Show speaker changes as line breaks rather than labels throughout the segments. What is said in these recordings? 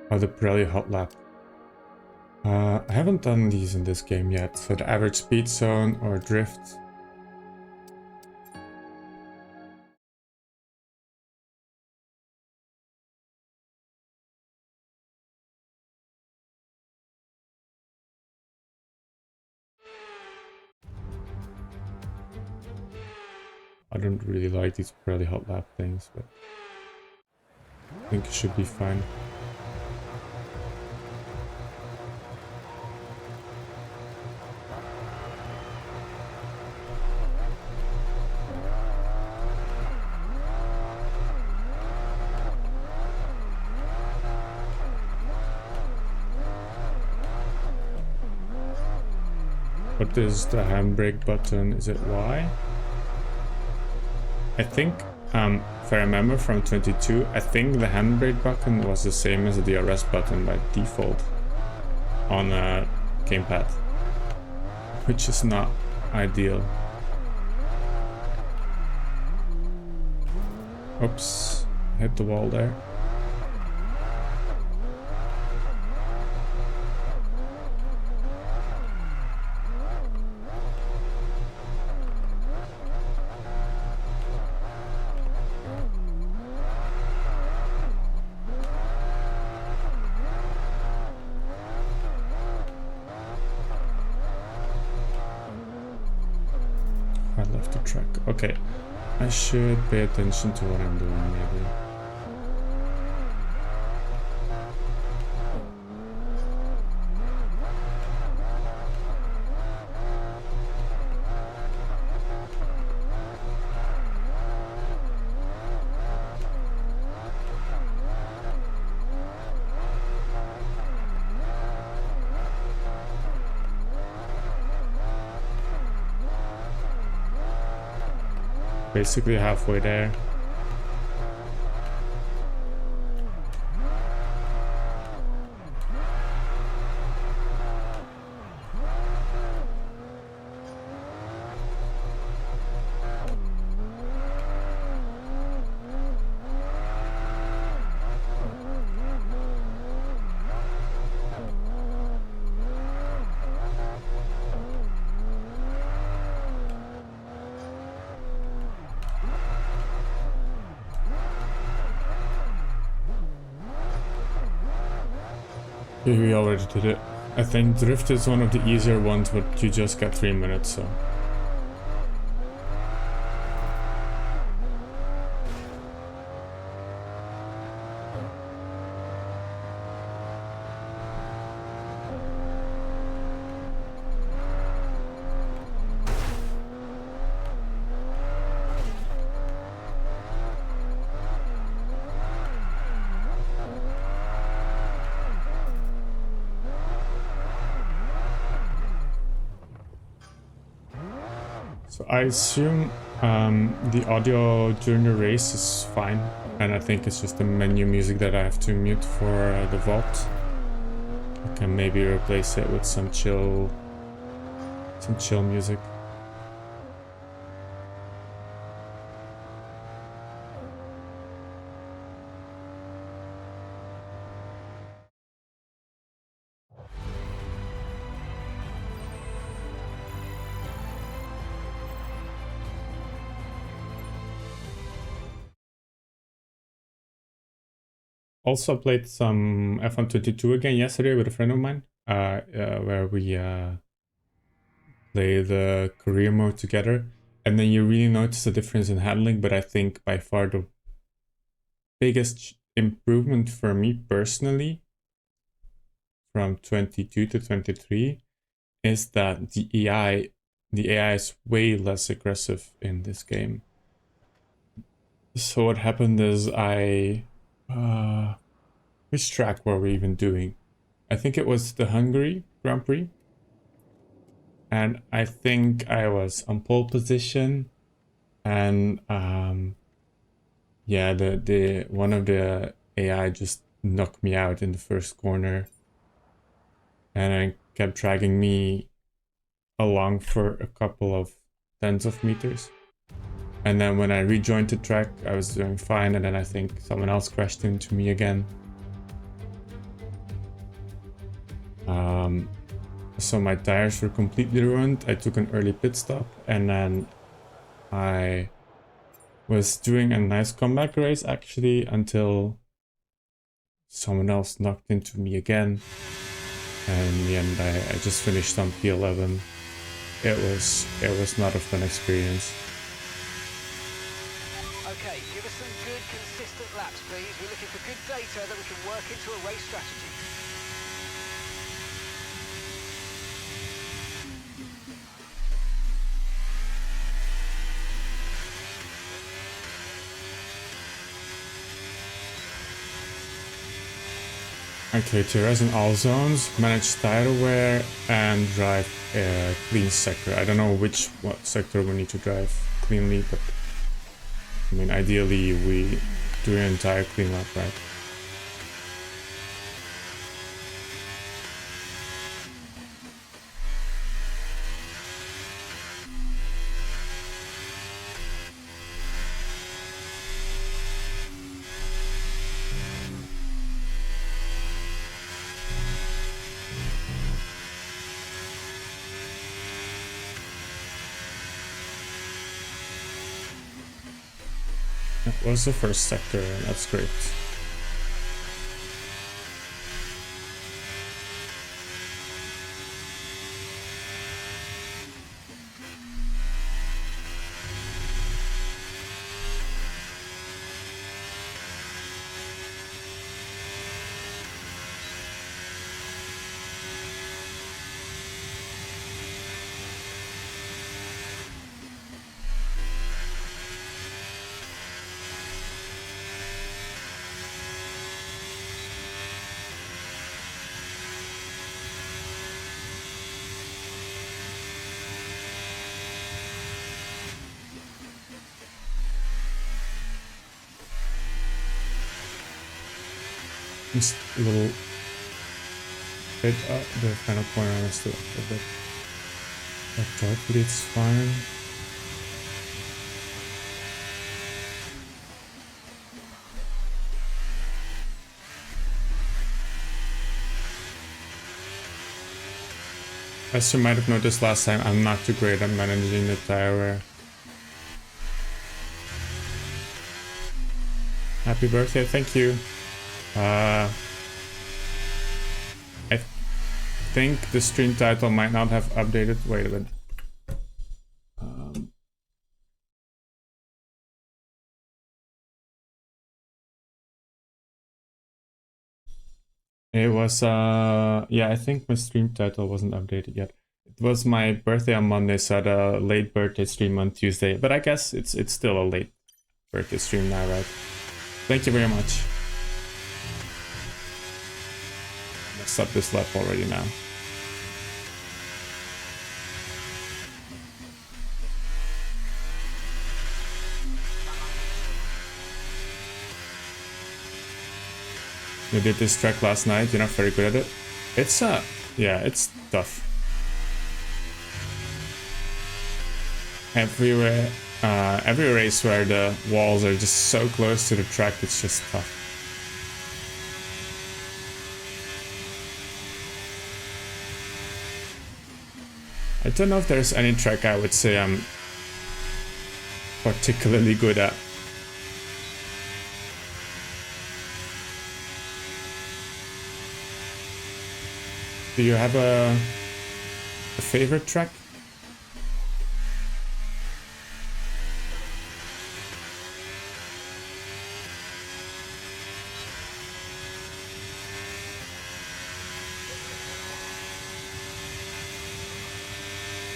Oh, the Pirelli hot lap. I haven't done these in this game yet. So the average speed zone or drift. I don't really like these Pirelli hot lap things, but I think it should be fine. What is the handbrake button? Is it Y? I think, if I remember from 22, I think the handbrake button was the same as the DRS button by default on a gamepad, which is not ideal. Oops, hit the wall there. I left the track. Okay, I should pay attention to what I'm doing maybe. Basically halfway there. We already did it. I think drift is one of the easier ones, but you just get 3 minutes, so. So I assume the audio during the race is fine, and I think it's just the menu music that I have to mute for the vault. I can maybe replace it with some chill music. Also played some F1 22 again yesterday with a friend of mine, where we play the career mode together. And then you really notice the difference in handling, but I think by far the biggest improvement for me personally from 22 to 23 is that the AI is way less aggressive in this game. So what happened is which track were we even doing? I think it was the Hungary Grand Prix. And I think I was on pole position, and yeah, the one of the AI just knocked me out in the first corner, and it kept dragging me along for a couple of tens of meters. And then when I rejoined the track, I was doing fine, and then I think someone else crashed into me again. So my tires were completely ruined. I took an early pit stop, and then I was doing a nice comeback race actually until someone else knocked into me again. And in the end, I just finished on P11. It was not a fun experience.
Okay, give us some good, consistent laps, please. We're looking for good data that we can work into a race strategy.
Okay, to race in all zones, manage tire wear, and drive a clean sector. I don't know what sector we need to drive cleanly, but I mean, ideally we do an entire cleanup, right? That was the first sector, and that's great. Just a little bit up the final corner is still a bit, but hopefully it's fine. As you might have noticed last time, I'm not too great at managing the tire wear. Happy birthday, thank you. I think the stream title might not have updated. Wait a minute. It was, yeah, I think my stream title wasn't updated yet. It was my birthday on Monday, so I had a late birthday stream on Tuesday, but I guess it's still a late birthday stream now, right? Thank you very much. I messed up this lap already now. You did this track last night, you're not very good at it. It's, yeah, it's tough. Every race where the walls are just so close to the track, it's just tough. I don't know if there's any track I would say I'm particularly good at. Do you have a favorite track?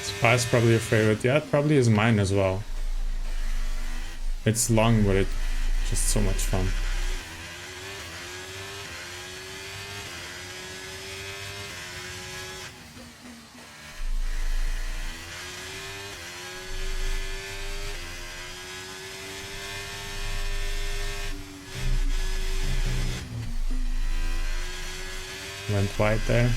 Spa's probably your favorite. Yeah, it probably is mine as well. It's long, but it's just so much fun. Went wide there.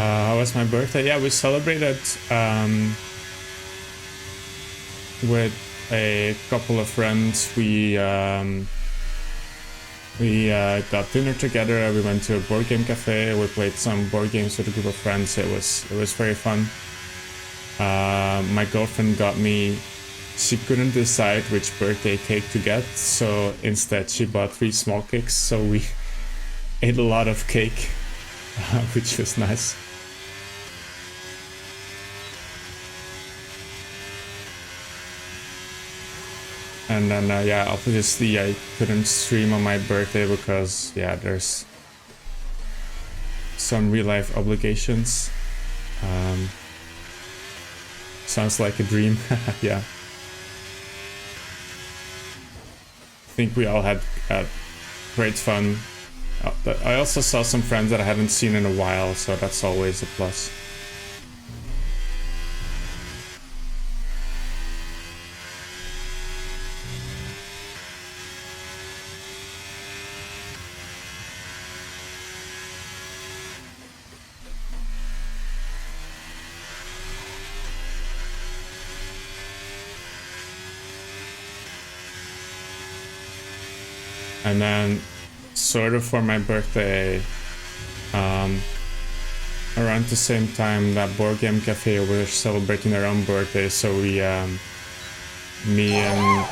How was my birthday? Yeah, we celebrated with a couple of friends. We got dinner together. We went to a board game cafe. We played some board games with a group of friends. It was very fun. My girlfriend got me. She couldn't decide which birthday cake to get, so instead she bought 3 small cakes. So we ate a lot of cake, which was nice. And then, yeah, obviously I couldn't stream on my birthday because, yeah, there's some real-life obligations. Sounds like a dream. Yeah. I think we all had great fun. But I also saw some friends that I haven't seen in a while, so that's always a plus. And then, sort of for my birthday, around the same time that board game cafe were celebrating their own birthday, so we, me and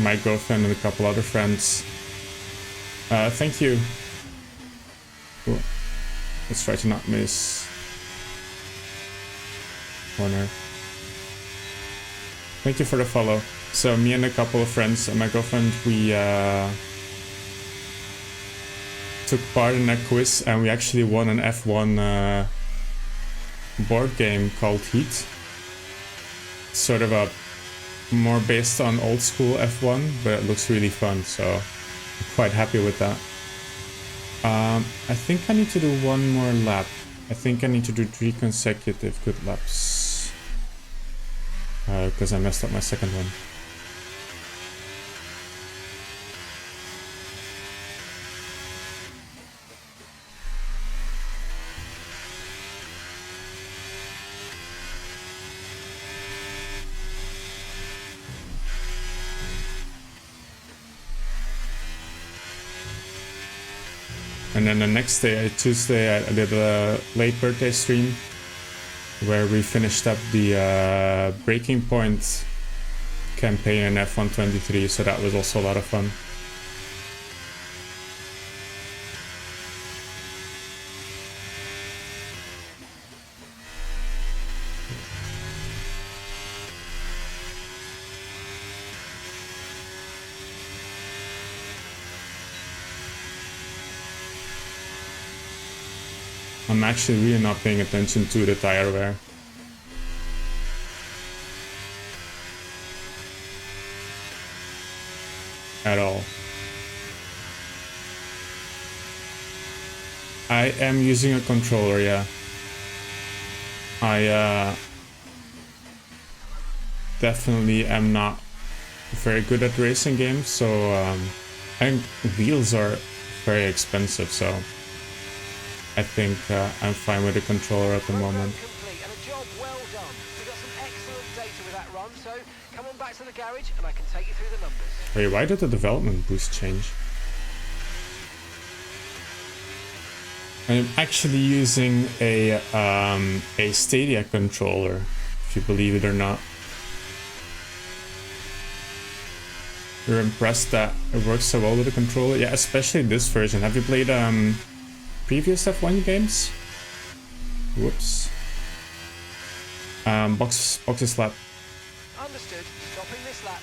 my girlfriend and a couple other friends. Thank you. Cool. Let's try to not miss corner. Thank you for the follow. So me and a couple of friends and my girlfriend, we took part in a quiz and we actually won an F1 board game called Heat. Sort of a more based on old school F1, but it looks really fun, so I'm quite happy with that. I think I need to do one more lap. I think I need to do 3 consecutive good laps. Because I messed up my second one. And then the next day, Tuesday, I did a late birthday stream where we finished up the Breaking Point campaign in F1 23, so that was also a lot of fun. I'm actually really not paying attention to the tire wear. At all. I am using a controller, yeah. I definitely am not very good at racing games, so and wheels are very expensive, so I think I'm fine with the controller at the moment.
Complete and a job well done. We got some excellent data with that run, so come on back to the garage and I can take you through the numbers.
Wait, why did the development boost change? I'm actually using a Stadia controller, if you believe it or not. You're impressed that it works so well with the controller? Yeah, especially this version. Have you played previous F1 games? Whoops. Boxes lap.
Understood. Stopping this lap.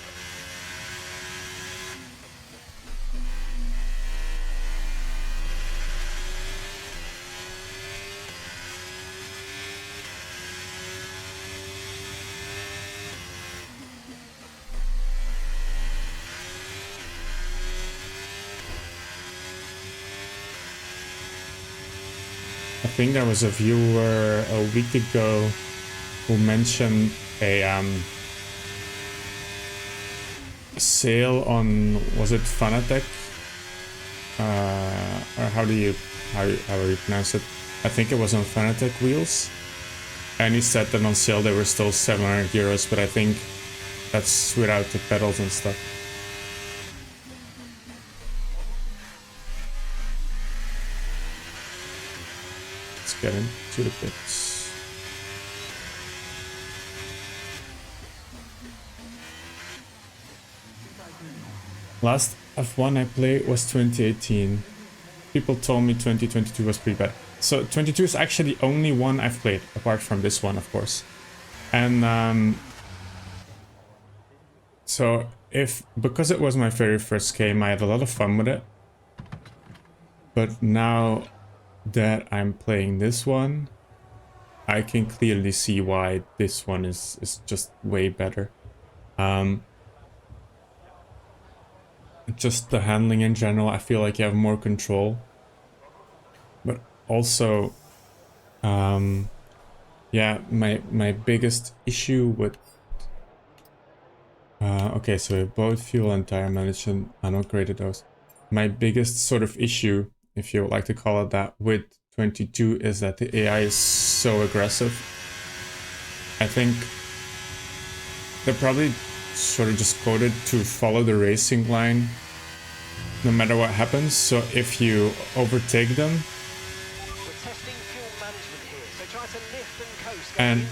I think there was a viewer a week ago who mentioned a sale on, was it Fanatec? Or how do you pronounce it? I think it was on Fanatec wheels. And he said that on sale they were still 700 euros, but I think that's without the pedals and stuff. Let's get into the pits. Last F1 I played was 2018. People told me 2022 was pretty bad. So 22 is actually the only one I've played, apart from this one, of course. And so because it was my very first game, I had a lot of fun with it. But now that I'm playing this one, I can clearly see why this one is just way better. Just the handling in general, I feel like you have more control. But also, yeah, my biggest issue with okay, so both fuel and tire management, I not great at those. My biggest sort of issue, if you would like to call it that, with 22 is that the AI is so aggressive. I think they're probably sort of just coded to follow the racing line no matter what happens. So if you overtake them and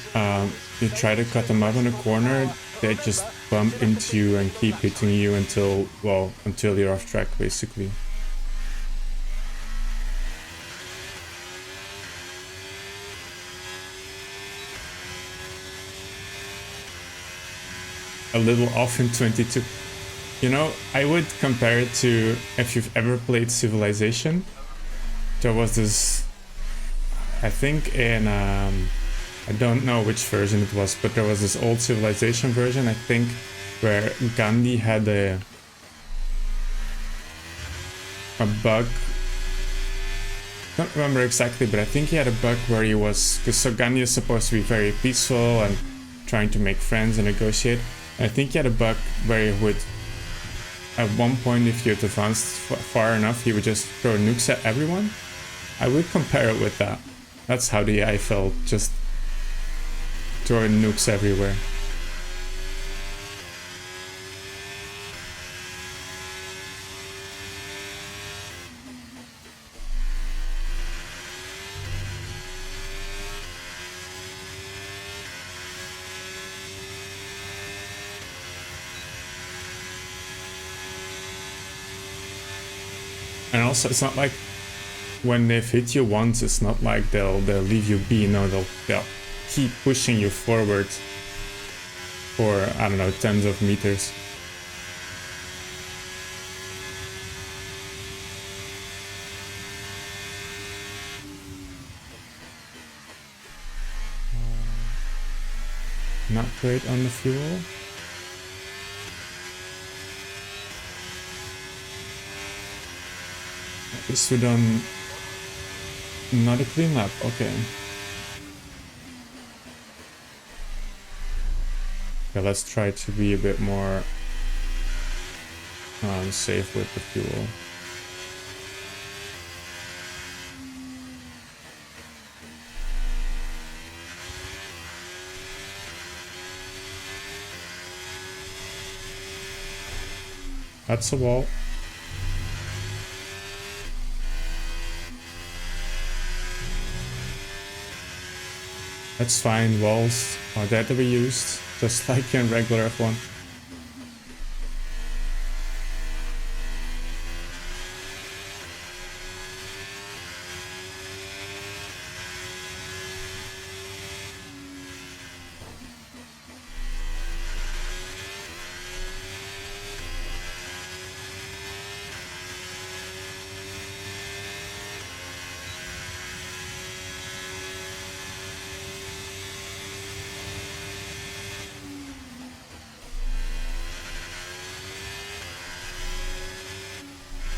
you try to cut them up in a corner, they just bump into you and keep hitting you until you're off track, basically. A little off in 22. You know, I would compare it to, if you've ever played Civilization, there was this, I think in, I don't know which version it was, but there was this old Civilization version, I think, where Gandhi had a bug. I don't remember exactly, but I think he had a bug where he was, because so Gandhi is supposed to be very peaceful and trying to make friends and negotiate. I think he had a bug where he would, at one point, if you had advanced far enough, he would just throw nukes at everyone. I would compare it with that. That's how the AI felt, just throwing nukes everywhere. And also, it's not like when they've hit you once, it's not like they'll leave you be. No, they'll keep pushing you forward for, I don't know, tens of meters. Not great on the fuel. At least we done not a clean lap, okay. Okay, let's try to be a bit more safe with the fuel. That's a wall. That's fine, walls are there to be used, just like in regular F1.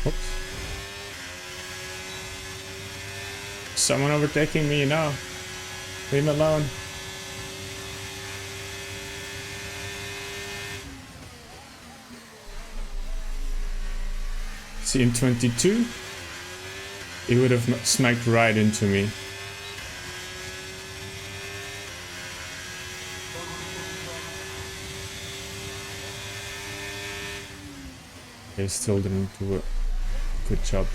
Oops. Someone overtaking me, no. Leave me alone. See, in 22, he would have smacked right into me. They still didn't do a good job.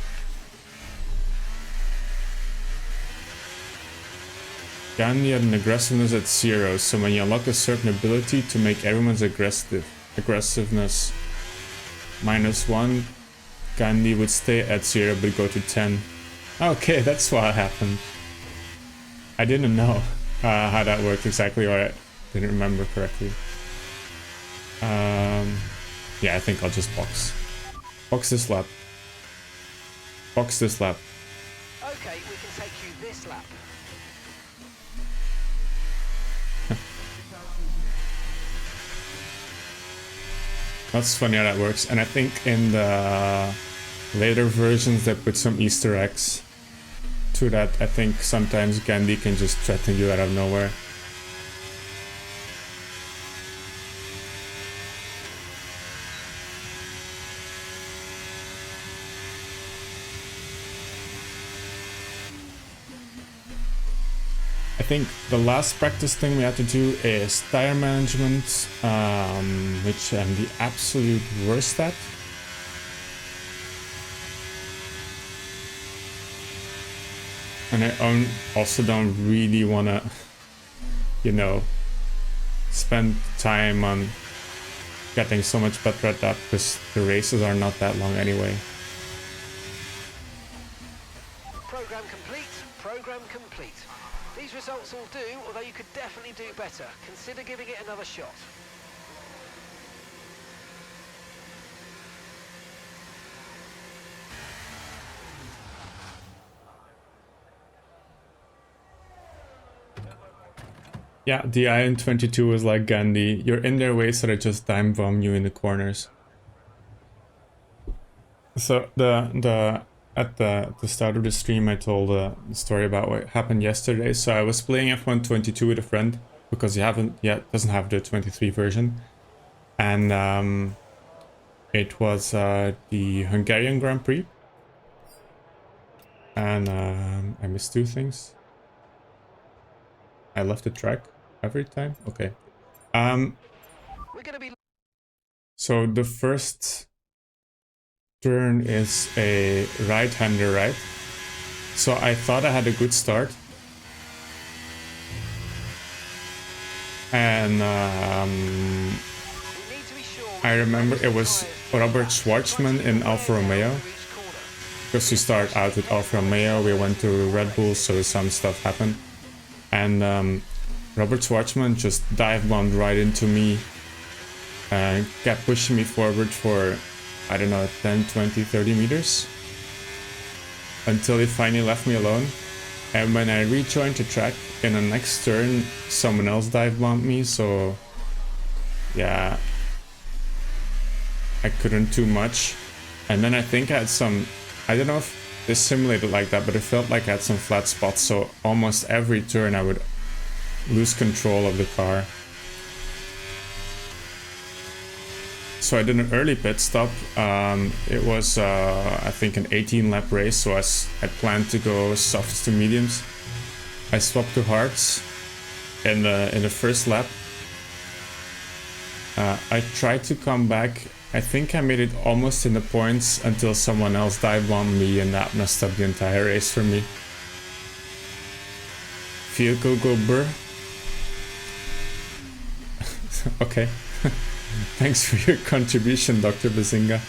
Gandhi had an aggressiveness at 0, so when you unlock a certain ability to make everyone's aggressiveness -1, Gandhi would stay at 0 but go to 10. Okay, that's what happened. I didn't know how that worked exactly, or I didn't remember correctly. Yeah, I think I'll just box. Box this lap. Box this lap.
Okay, we can take you this lap.
That's funny how that works, and I think in the later versions they put some Easter eggs to that. I think sometimes Gandhi can just threaten you out of nowhere. I think the last practice thing we had to do is tire management, which I'm the absolute worst at. And I also don't really want to, you know, spend time on getting so much better at that, because the races are not that long anyway.
Program complete, program complete. These results will do, although you could definitely do better. Consider giving it another shot.
Yeah, the IN-22 was like Gandhi. You're in their way, so they just time bomb you in the corners. So at the start of the stream, I told a story about what happened yesterday. So I was playing F1 22 with a friend, because he doesn't have the 23 version, and it was the Hungarian Grand Prix, and I missed 2 things. I left the track every time. Okay.
We're gonna be.
So the first turn is a right-hander, right? So I thought I had a good start. And I remember it was Robert Schwartzman in Alfa Romeo. Because we started out with Alfa Romeo, we went to Red Bull, so some stuff happened. And Robert Schwartzman just dive bombed right into me and kept pushing me forward for, I don't know, 10, 20, 30 meters until he finally left me alone. And when I rejoined the track in the next turn, someone else dive bombed me, so yeah, I couldn't do much. And then I think I had some, I don't know if this simulated like that, but it felt like I had some flat spots, so almost every turn I would lose control of the car. So I did an early pit stop. It was, I think, an 18 lap race, so I planned to go softs to mediums. I swapped to hards in the first lap. I tried to come back. I think I made it almost in the points until someone else dive bombed me, and that messed up the entire race for me. Vehicle go burr. Okay. Thanks for your contribution, Dr. Bazinga.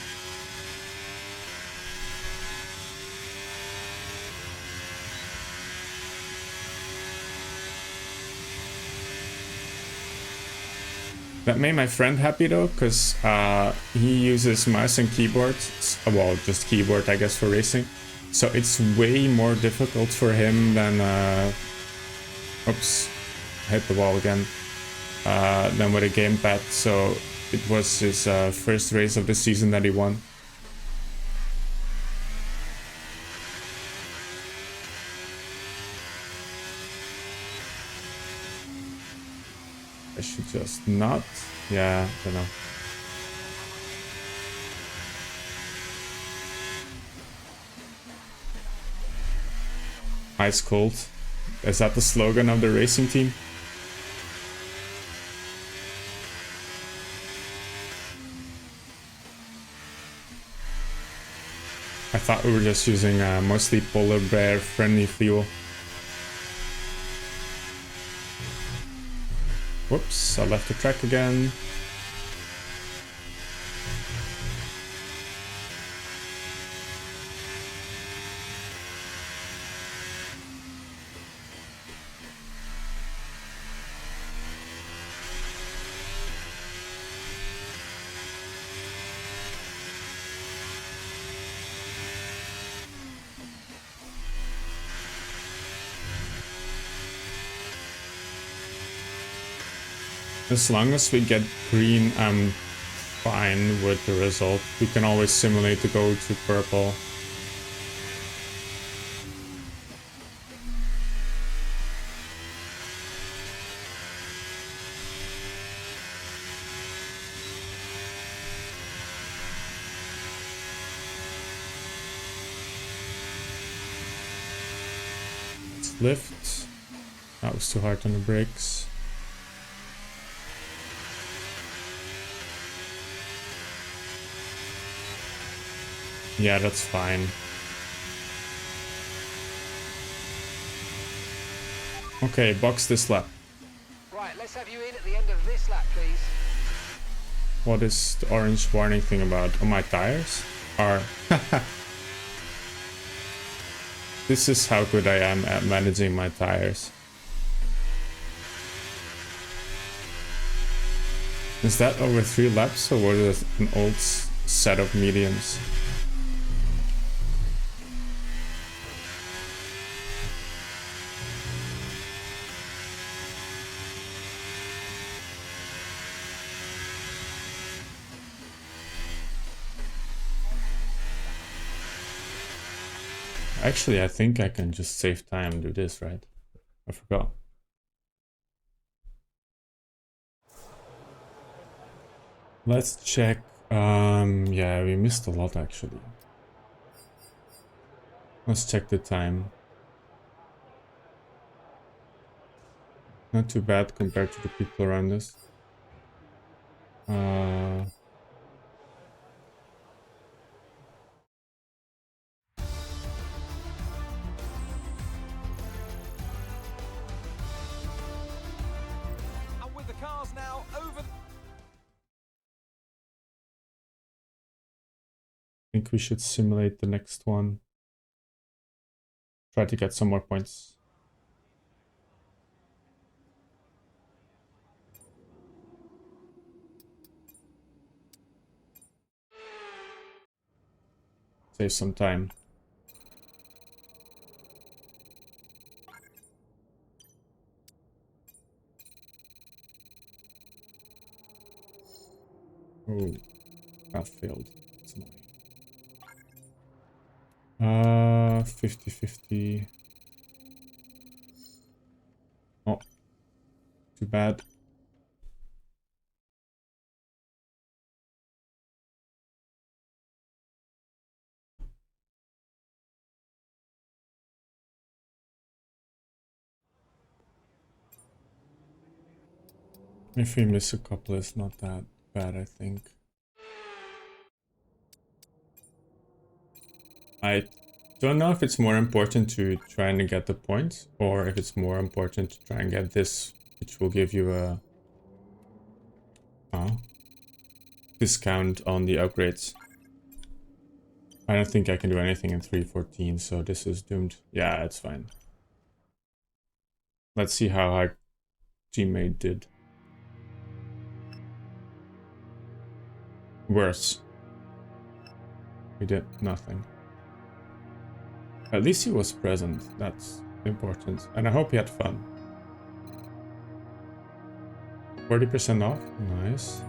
That made my friend happy though, because he uses mouse and keyboard, well, just keyboard I guess for racing. So it's way more difficult for him than, oops, I hit the wall again, than with a gamepad. So it was his first race of the season that he won. I should just not. Yeah, I don't know. Ice cold. Is that the slogan of the racing team? thought we were just using mostly polar bear friendly fuel. Whoops, I left the track again. As long as we get green, I'm fine with the result. We can always simulate to go to purple. Let's lift. That was too hard on the brakes. Yeah, that's fine. Okay, box this lap.
Right, let's have you in at the end of this lap, please.
What is the orange warning thing about? Oh, my tires are... This is how good I am at managing my tires. Is that over 3 laps or was it an old set of mediums? Actually, I think I can just save time and do this, right? I forgot. Let's check. Yeah, we missed a lot actually. Let's check the time. Not too bad compared to the people around us.
And with the cars now over...
I think we should simulate the next one. Try to get some more points. Save some time. Oh, that failed. That's annoying. 50-50. Oh, too bad. If we miss a couple, it's not that bad, I think. I don't know if it's more important to try and get the points, or if it's more important to try and get this, which will give you a discount on the upgrades. I don't think I can do anything in 3:14, so this is doomed. Yeah, it's fine. Let's see how our teammate did. Worse. We did nothing. At least he was present. That's important. And I hope he had fun. 40% off. Nice.